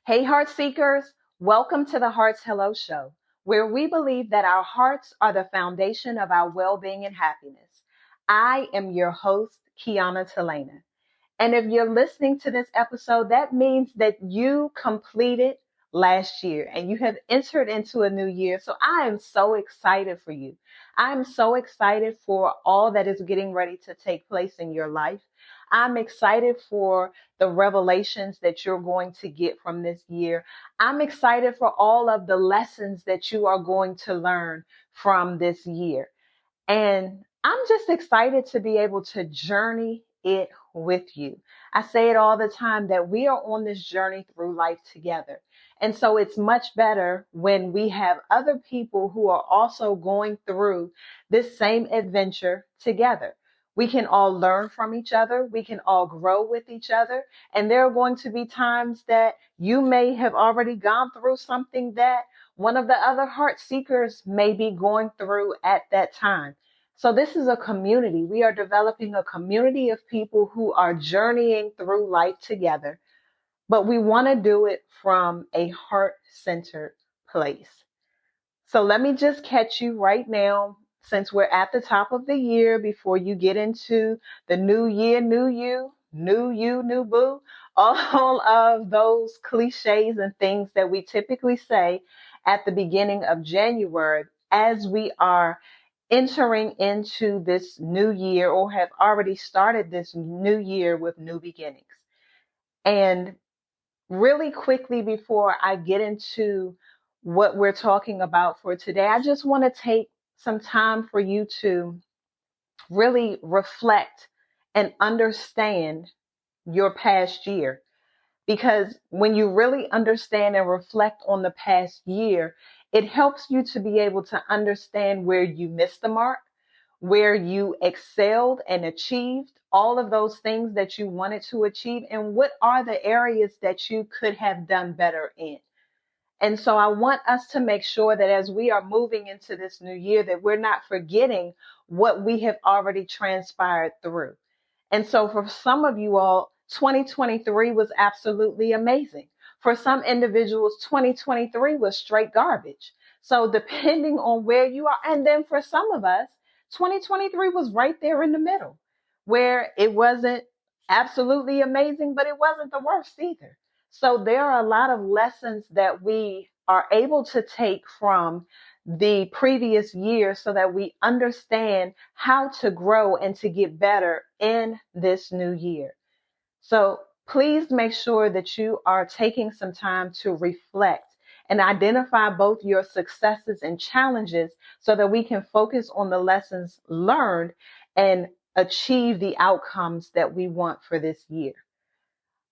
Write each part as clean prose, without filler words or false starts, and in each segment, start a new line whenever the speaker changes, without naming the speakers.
Hey, heart seekers, welcome to the Heart's Hello Show, where we believe that our hearts are the foundation of our well being and happiness. I am your host, Keona Talana. And if you're listening to this episode, that means that you completed last year and you have entered into a new year. So I am so excited for you. I'm so excited for all that is getting ready to take place in your life. I'm excited for the revelations that you're going to get from this year. I'm excited for all of the lessons that you are going to learn from this year. And I'm just excited to be able to journey it with you. I say it all the time that we are on this journey through life together. And so it's much better when we have other people who are also going through this same adventure together. We can all learn from each other. We can all grow with each other. And there are going to be times that you may have already gone through something that one of the other heart seekers may be going through at that time. So this is a community. We are developing a community of people who are journeying through life together, but we want to do it from a heart-centered place. So let me just catch you right now, since we're at the top of the year, before you get into the new year, new you, new boo, all of those cliches and things that we typically say at the beginning of January as we are entering into this new year or have already started this new year with new beginnings. And really quickly before I get into what we're talking about for today, I just want to take some time for you to really reflect and understand your past year. Because when you really understand and reflect on the past year, it helps you to be able to understand where you missed the mark, where you excelled and achieved all of those things that you wanted to achieve, and what are the areas that you could have done better in. And so I want us to make sure that as we are moving into this new year, that we're not forgetting what we have already transpired through. And so for some of you all, 2023 was absolutely amazing. For some individuals, 2023 was straight garbage. So depending on where you are, and then for some of us, 2023 was right there in the middle, where it wasn't absolutely amazing, but it wasn't the worst either. So there are a lot of lessons that we are able to take from the previous year so that we understand how to grow and to get better in this new year. So please make sure that you are taking some time to reflect and identify both your successes and challenges so that we can focus on the lessons learned and achieve the outcomes that we want for this year.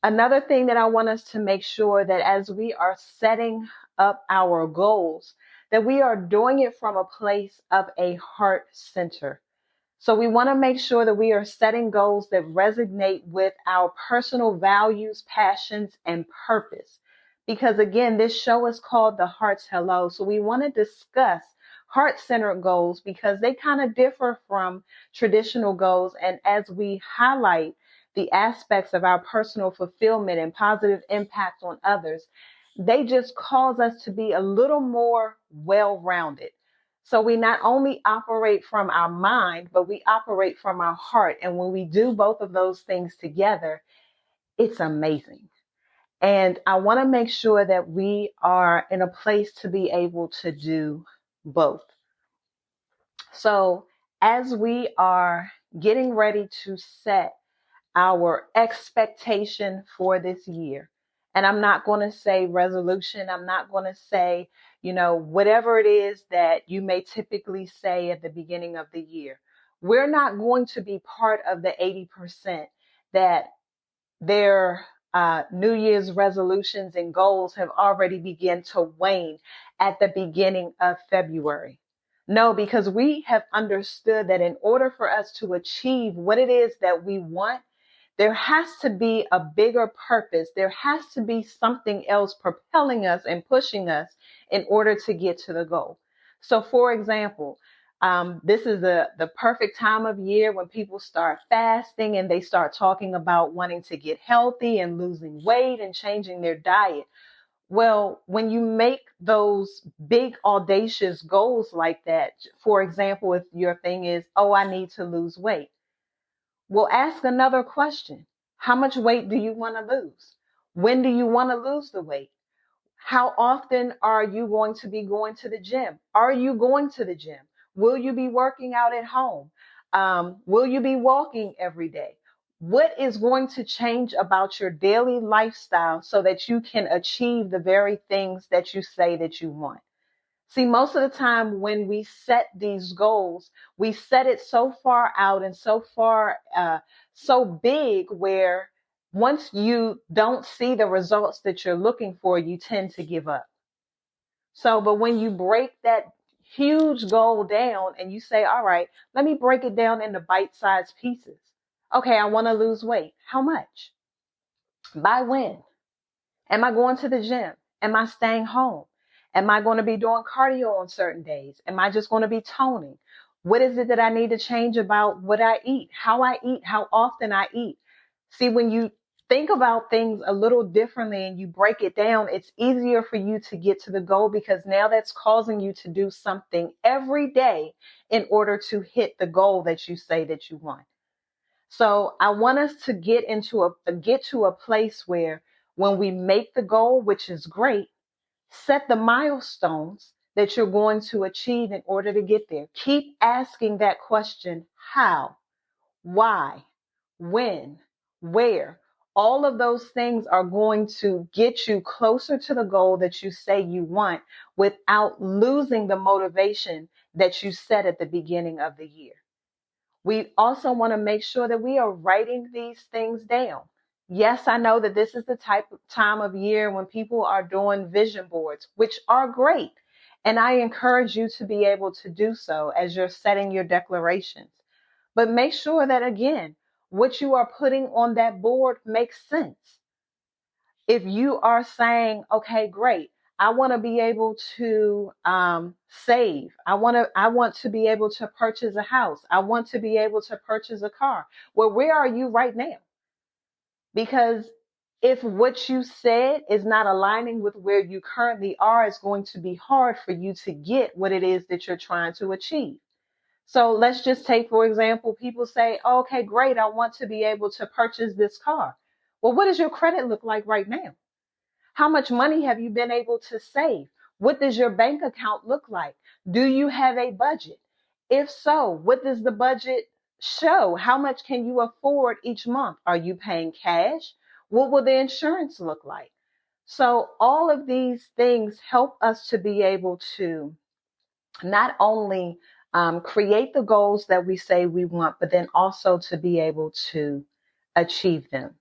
Another thing that I want us to make sure that as we are setting up our goals, that we are doing it from a place of a heart center. So we want to make sure that we are setting goals that resonate with our personal values, passions, and purpose. Because again, this show is called The Heart's Hello. So we want to discuss heart-centered goals because they kind of differ from traditional goals. And as we highlight the aspects of our personal fulfillment and positive impact on others, they just cause us to be a little more well-rounded. So we not only operate from our mind, but we operate from our heart. And when we do both of those things together, it's amazing. And I want to make sure that we are in a place to be able to do both. So as we are getting ready to set our expectation for this year. And I'm not going to say resolution. I'm not going to say, whatever it is that you may typically say at the beginning of the year. We're not going to be part of the 80% that their New Year's resolutions and goals have already begun to wane at the beginning of February. No, because we have understood that in order for us to achieve what it is that we want, there has to be a bigger purpose. There has to be something else propelling us and pushing us in order to get to the goal. So for example, This is the perfect time of year when people start fasting and they start talking about wanting to get healthy and losing weight and changing their diet. Well, when you make those big audacious goals like that, for example, if your thing is, oh, I need to lose weight, well, ask another question. How much weight do you want to lose? When do you want to lose the weight? How often are you going to be going to the gym? Are you going to the gym? Will you be working out at home? Will you be walking every day? What is going to change about your daily lifestyle so that you can achieve the very things that you say that you want? See, most of the time when we set these goals, we set it so far out and so big where once you don't see the results that you're looking for, you tend to give up. So, but when you break that huge goal down and you say, all right, let me break it down into bite-sized pieces. Okay, I want to lose weight. How much? By when? Am I going to the gym? Am I staying home? Am I going to be doing cardio on certain days? Am I just going to be toning? What is it that I need to change about what I eat, how often I eat? See, when you think about things a little differently and you break it down, it's easier for you to get to the goal because now that's causing you to do something every day in order to hit the goal that you say that you want. So I want us to get to a place where when we make the goal, which is great, set the milestones that you're going to achieve in order to get there. Keep asking that question, how, why, when, where. All of those things are going to get you closer to the goal that you say you want without losing the motivation that you set at the beginning of the year. We also want to make sure that we are writing these things down. Yes, I know that this is the type of time of year when people are doing vision boards, which are great. And I encourage you to be able to do so as you're setting your declarations. But make sure that, again, what you are putting on that board makes sense. If you are saying, okay, great, I want to be able to save. I want to be able to purchase a house. I want to be able to purchase a car. Well, where are you right now? Because if what you said is not aligning with where you currently are, it's going to be hard for you to get what it is that you're trying to achieve. So let's just take, for example, people say, oh, okay, great, I want to be able to purchase this car. Well, what does your credit look like right now? How much money have you been able to save? What does your bank account look like? Do you have a budget? If so, what does the budget show? How much can you afford each month? Are you paying cash? What will the insurance look like? So all of these things help us to be able to not only create the goals that we say we want, but then also to be able to achieve them.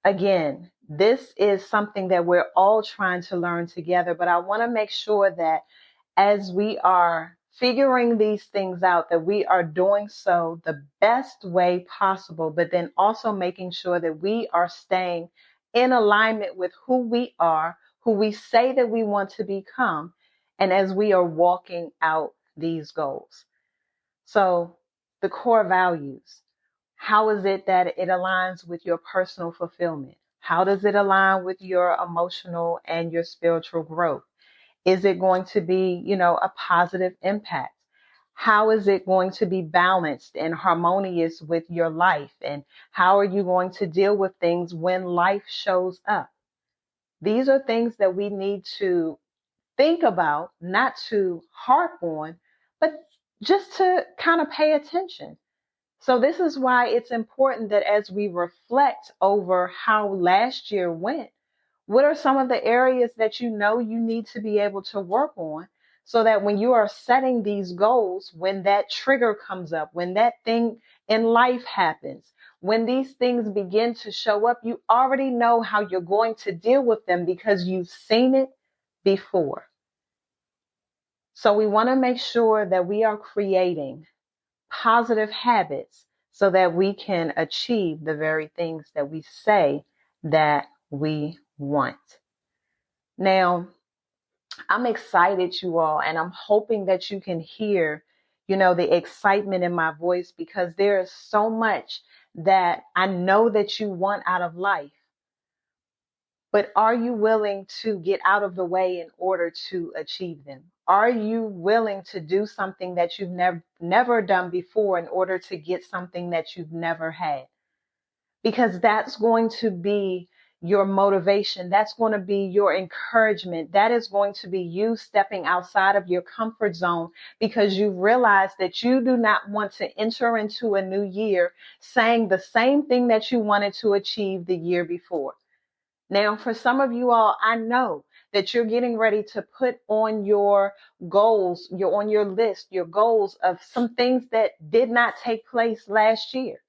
Again, this is something that we're all trying to learn together, but I want to make sure that as we are figuring these things out, that we are doing so the best way possible, but then also making sure that we are staying in alignment with who we are, who we say that we want to become, and as we are walking out these goals. So the core values. How is it that it aligns with your personal fulfillment? How does it align with your emotional and your spiritual growth? Is it going to be, a positive impact? How is it going to be balanced and harmonious with your life? And how are you going to deal with things when life shows up? These are things that we need to think about, not to harp on, but just to kind of pay attention. So this is why it's important that as we reflect over how last year went, what are some of the areas that you know you need to be able to work on so that when you are setting these goals, when that trigger comes up, when that thing in life happens, when these things begin to show up, you already know how you're going to deal with them because you've seen it before. So we want to make sure that we are creating positive habits so that we can achieve the very things that we say that we want. Now, I'm excited, you all, and I'm hoping that you can hear, the excitement in my voice, because there is so much that I know that you want out of life. But are you willing to get out of the way in order to achieve them? Are you willing to do something that you've never done before in order to get something that you've never had? Because that's going to be your motivation. That's going to be your encouragement. That is going to be you stepping outside of your comfort zone, because you realize that you do not want to enter into a new year saying the same thing that you wanted to achieve the year before. Now, for some of you all, I know that you're getting ready to put on your goals, you're on your list, your goals of some things that did not take place last year.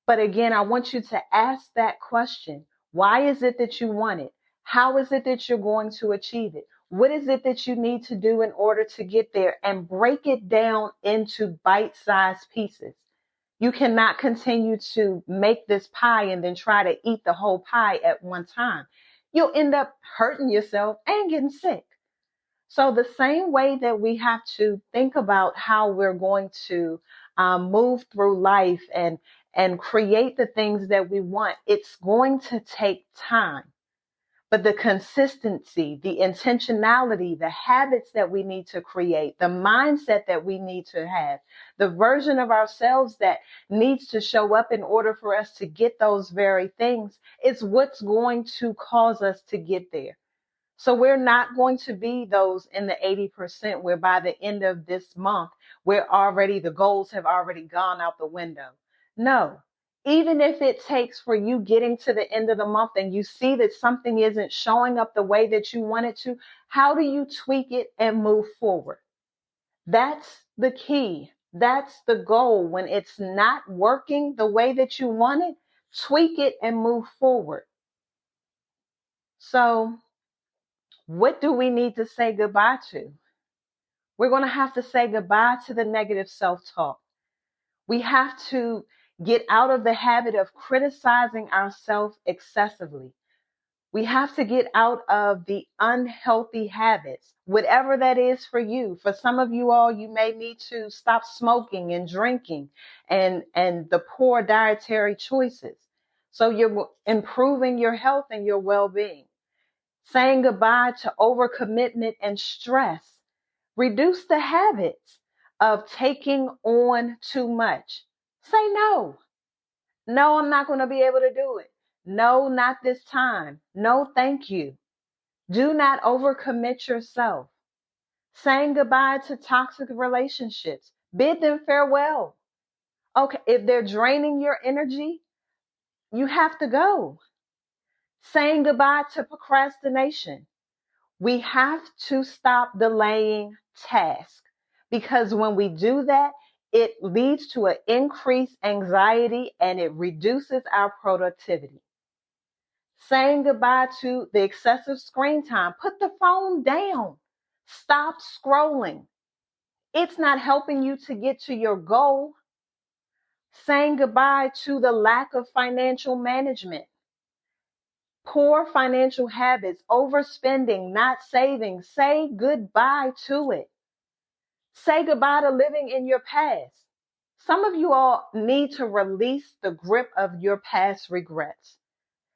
But again, I want you to ask that question. Why is it that you want it? How is it that you're going to achieve it? What is it that you need to do in order to get there? And break it down into bite-sized pieces. You cannot continue to make this pie and then try to eat the whole pie at one time. You'll end up hurting yourself and getting sick. So the same way that we have to think about how we're going to move through life and create the things that we want, it's going to take time. But the consistency, the intentionality, the habits that we need to create, the mindset that we need to have, the version of ourselves that needs to show up in order for us to get those very things, is what's going to cause us to get there. So we're not going to be those in the 80% where by the end of this month, the goals have already gone out the window. No, even if it takes for you getting to the end of the month and you see that something isn't showing up the way that you want it to, how do you tweak it and move forward? That's the key. That's the goal. When it's not working the way that you want it, tweak it and move forward. So, what do we need to say goodbye to? We're going to have to say goodbye to the negative self-talk. We have to get out of the habit of criticizing ourselves excessively. We have to get out of the unhealthy habits, whatever that is for you. For some of you all, you may need to stop smoking and drinking and the poor dietary choices. So you're improving your health and your well-being. Saying goodbye to overcommitment and stress. Reduce the habits of taking on too much. Say no. No, I'm not going to be able to do it. No, not this time. No, thank you. Do not overcommit yourself. Saying goodbye to toxic relationships. Bid them farewell. Okay, if they're draining your energy, you have to go. Saying goodbye to procrastination. We have to stop delaying tasks, because when we do that, it leads to an increased anxiety and it reduces our productivity. Saying goodbye to the excessive screen time. Put the phone down. Stop scrolling. It's not helping you to get to your goal. Saying goodbye to the lack of financial management. Poor financial habits, overspending, not saving. Say goodbye to it. Say goodbye to living in your past. Some of you all need to release the grip of your past regrets,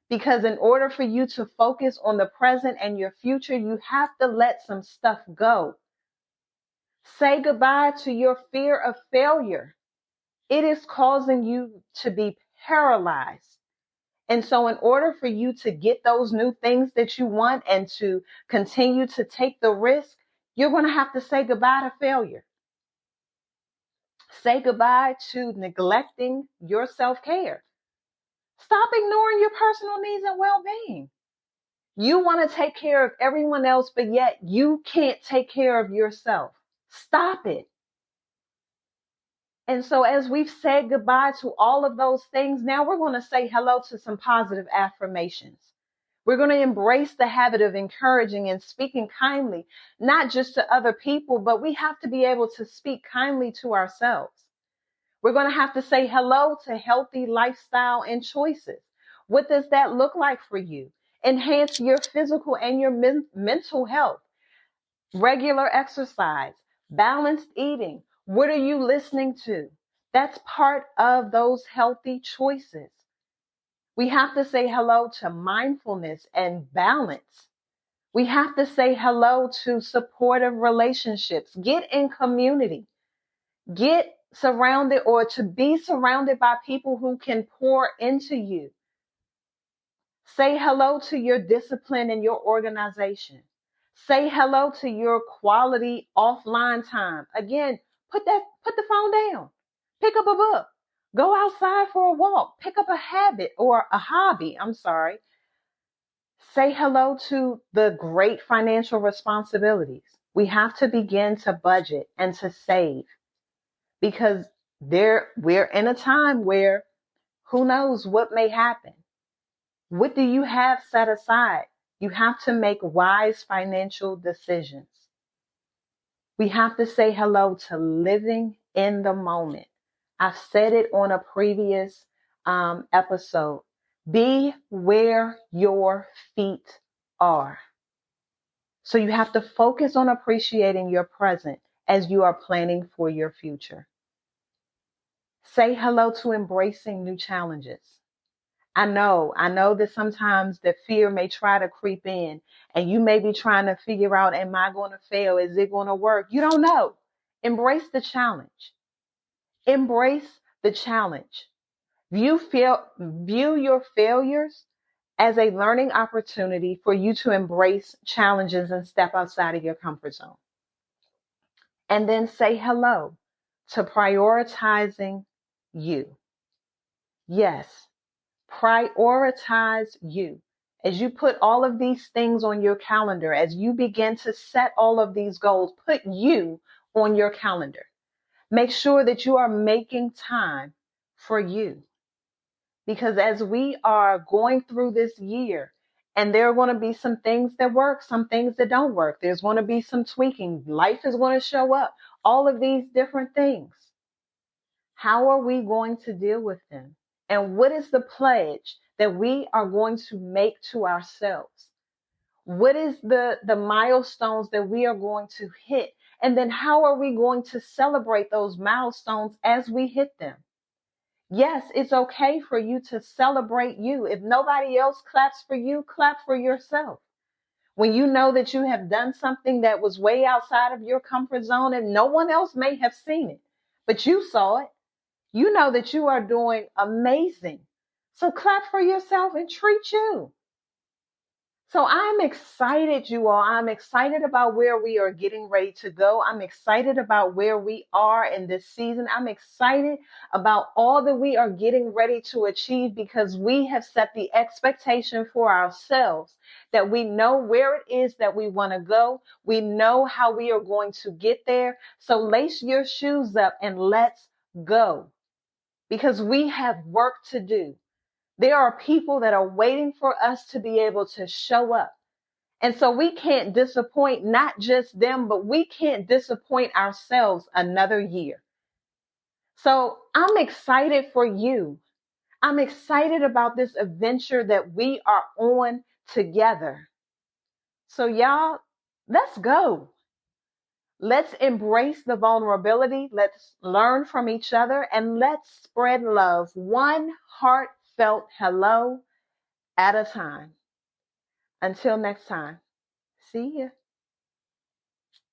because in order for you to focus on the present and your future, you have to let some stuff go. Say goodbye to your fear of failure. It is causing you to be paralyzed. And so in order for you to get those new things that you want and to continue to take the risk, you're going to have to say goodbye to failure. Say goodbye to neglecting your self-care. Stop ignoring your personal needs and well-being. You want to take care of everyone else, but yet you can't take care of yourself. Stop it. And so as we've said goodbye to all of those things, now we're going to say hello to some positive affirmations. We're going to embrace the habit of encouraging and speaking kindly, not just to other people, but we have to be able to speak kindly to ourselves. We're going to have to say hello to healthy lifestyle and choices. What does that look like for you? Enhance your physical and your mental health. Regular exercise, balanced eating, What are you listening to? That's part of those healthy choices. We have to say hello to mindfulness and balance. We have to say hello to supportive relationships. Get in community. Get surrounded or to be surrounded by people who can pour into you. Say hello to your discipline and your organization. Say hello to your quality offline time. Again, put the phone down. Pick up a book. Go outside for a walk. Pick up a habit or a hobby. I'm sorry. Say hello to the great financial responsibilities. We have to begin to budget and to save because we're in a time where who knows what may happen. What do you have set aside? You have to make wise financial decisions. We have to say hello to living in the moment. I've said it on a previous episode. Be where your feet are. So you have to focus on appreciating your present as you are planning for your future. Say hello to embracing new challenges. I know that sometimes the fear may try to creep in and you may be trying to figure out, am I going to fail? Is it going to work? You don't know. Embrace the challenge. Embrace the challenge. View your failures as a learning opportunity for you to embrace challenges and step outside of your comfort zone. And then say hello to prioritizing you. Yes, prioritize you. As you put all of these things on your calendar, as you begin to set all of these goals, put you on your calendar. Make sure that you are making time for you. Because as we are going through this year, and there are going to be some things that work, some things that don't work. There's going to be some tweaking. Life is going to show up. All of these different things. How are we going to deal with them? And what is the pledge that we are going to make to ourselves? What is the milestones that we are going to hit? And then how are we going to celebrate those milestones as we hit them? Yes, it's okay for you to celebrate you. If nobody else claps for you, clap for yourself. When you know that you have done something that was way outside of your comfort zone and no one else may have seen it, but you saw it, you know that you are doing amazing. So clap for yourself and treat you. So I'm excited, you all. I'm excited about where we are getting ready to go. I'm excited about where we are in this season. I'm excited about all that we are getting ready to achieve because we have set the expectation for ourselves that we know where it is that we want to go. We know how we are going to get there. So lace your shoes up and let's go because we have work to do. There are people that are waiting for us to be able to show up. And so we can't disappoint not just them, but we can't disappoint ourselves another year. So I'm excited for you. I'm excited about this adventure that we are on together. So y'all, let's go. Let's embrace the vulnerability. Let's learn from each other and let's spread love one heartfelt hello at a time. Until next time, see ya.